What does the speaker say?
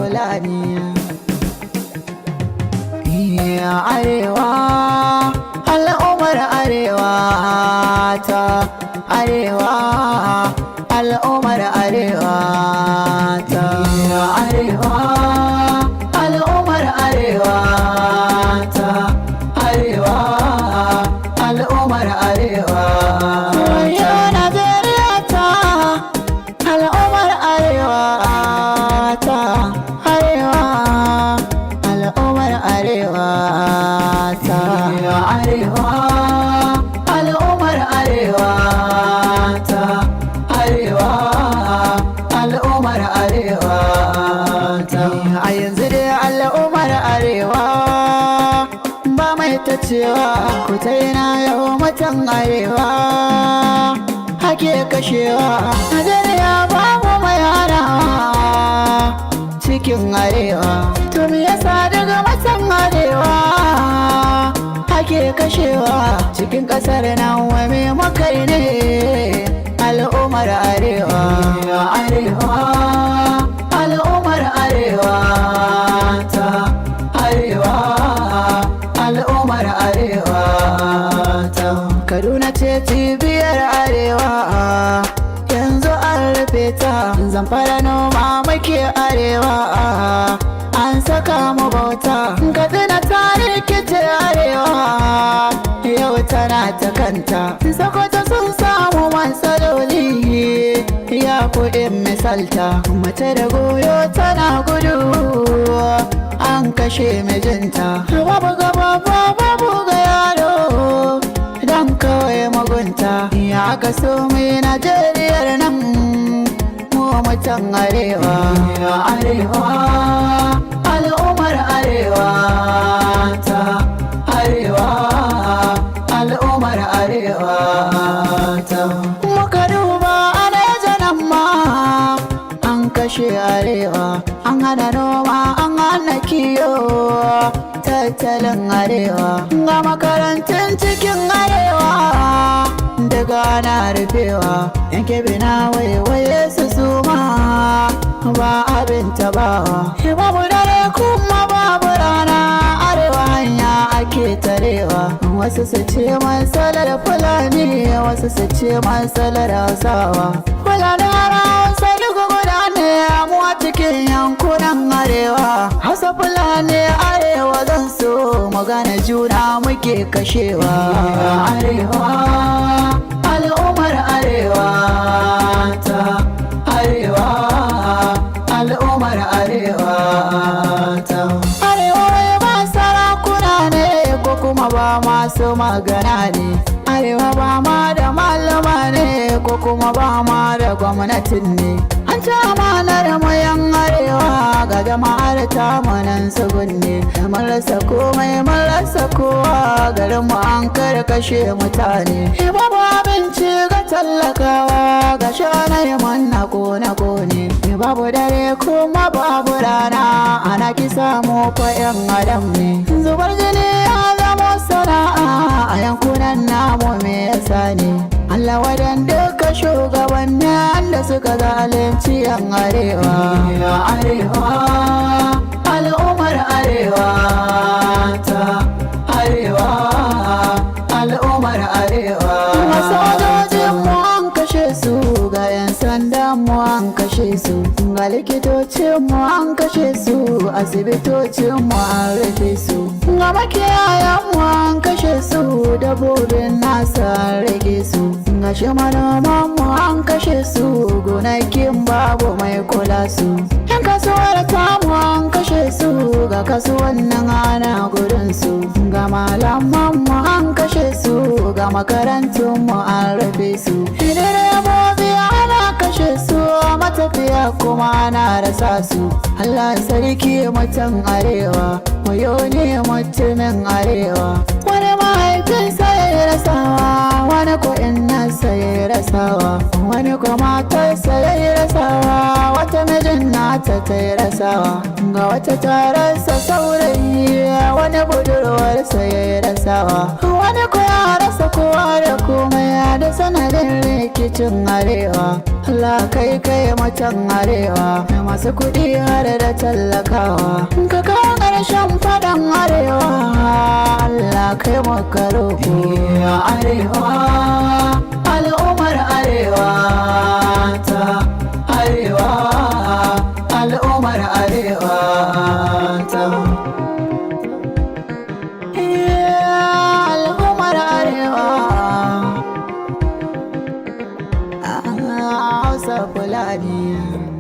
Fulani. Arewa, al'ummar arewa ta arewa, al'ummar arewa ta arewa, al'ummar arewa ta arewa, al'ummar arewa ta Najeriya ta al'ummar arewa ta arewa, al'ummar arewa ta arewa, al'ummar arewa ta arewa, al'ummar arewa ta. A yanzu dai al'ummar arewa ba mai ta cewa ku ta yana yau mutan arewa ake kashewa. Najeriya babu mai hanawa cikin arewa, to me yasa daga mutan arewa ake kashewa cikin ƙasar nan? Wa me mukai ne al'ummar arewa? Arewa, al'ummar arewa ta arewa, al'ummar arewa ta. Kaduna ce cibiyar arewa, yanzu an rufe ta. Zamfara noma muke arewa, an saka mu bauta. Katsina ta rikice arewa, yau tana ta kanta. Sokoto sun samu matsaloli, ya kuɗin misalta. Mace da goyo tana gudu, an kashe mijinta. Babu gaba babu ga yaro, dan kawai mugunta. Ya aka so mai Najeriyar nan mu mutan arewa. Arewa, al'ummar arewa ta arewa, al'ummar arewa ta. Muka duba Arewa nan ma an kashe arewa, an hana noma, an hana kiyo. Tattalin arewa ga makarantun cikin arewa daga ana rufewa. Yanke bina waiwaye su suma ba abin tabawa. Babu dare kuma babu rana, arewa hanya ake tarewa. Wasu su ce matsalar Fulani, wasu su ce matsalar Hausawa. Fulani Hausa duk guda ne mu a cikin yankunan arewa. Hausa Fulani arewa zan so mu gane juna muke kashewa. Arewa, al'ummar arewa ta arewa, al'ummar arewa ta. Arewa ba sarakuna ne ko kuma ba masu magana ne. Arewa ba ma da malama ne ko kuma ba ma da gwamnatin ne. An ci amanar mu yan arewa ga jama'ar tamu nan tsugunne. Mun rasa komai mun rasa kowa, garin mu an karkashe mutane. Babu abinci ga tallakawa, ga shanai manna kone. Babu dare kuma babu rana, ana kisa mu fa yan adam ne. Zubar jini ya zama sana'a a yankunan namu, me yasa ne? Allah wadan duka shugabannin da suka zalunci yan arewa. Arewa, al'ummar arewa ta arewa, al'ummar arewa. Masojojin mu an kashe su, ga 'yan sandan mu an kashe su, ga likitocin mu an kashe su, asibitocin mu an rufe su, ga makiyayan mu an kashe su, dabbobin nasa an rage su, ga shi manoman mu an kashe su, gonakin babu mai kula su. Yan kasuwar tamu an kashe su, ga kasuwannin ana gudun su, ga malaman mu an kashe su, ga makarantun mu an rufe su. Direbobi ana kashe su, matafiya kuma ana rasa su. Allah sarki mutan arewa, wayo ne mutumin arewa. Wani mahaifinsa ya rasawa, wani ko innarsa ya rasawa, wani ko matarsa ya rasawa, wata wata mijin nata ta yi rasawa, ga wata tararsa saurayi, wani budurwarsa ya yi rasawa, wani ko ya rasa kowa da komai da sanadin rikicin arewa. Allah kai kai mutan arewa, masu kuɗi har da tallakawa, ka kawo ƙarshen faɗan arewa. Allah kai maka roƙo arewa, al'ummar arewa ta, arewa, al'ummar arewa ta, al'ummar arewa. Hausa Fulani.